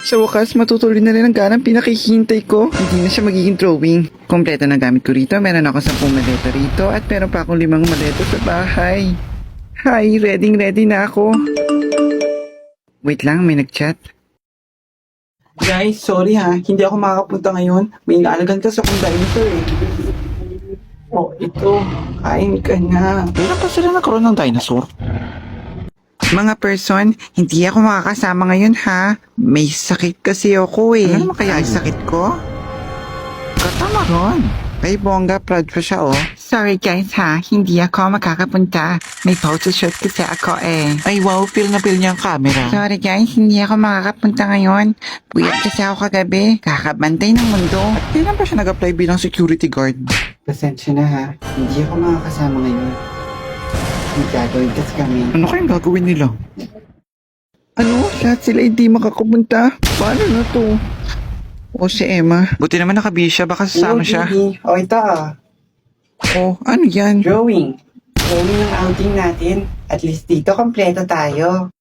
Sa wakas, matutuloy na rin ang ganang pinakihintay ko. Hindi na siya magiging drawing. Kompleto na gamit ko rito. Meron ako 10 maleta rito at meron pa akong 5 maleta sa bahay. Hi, ready na ako. Wait lang, may nag-chat. Guys, sorry ha. Hindi ako makakapunta ngayon. May inaalagan ka sa kong dinosaur eh. Oh, ito. Kain ka na. Kailan pa sila nagkaroon ng dinosaur? Mga person, hindi ako makakasama ngayon ha. May sakit kasi ako eh. Ano naman kaya ang sakit ko? Katamaron. Ay bongga, proud pa siya oh. Sorry guys ha, hindi ako makakapunta. May photoshoot kasi ako eh. Ay wow, feel na feel niya ang camera. Sorry guys, hindi ako makakapunta ngayon. Puyat kasi ako kagabi. Kakabantay ng mundo. At kailan pa siya nag-apply bilang security guard? Pasensya na ha, hindi ako makakasama ngayon. May gagawin kasi kami. Ano kayang gagawin nila? Ano? Lahat sila hindi makakapunta? Paano na to? O si Emma. Buti naman nakabihis siya, baka sasama siya. O ito ah. Oh, ano yan? Drawing. Drawing ng outing natin. At least dito kompleto tayo.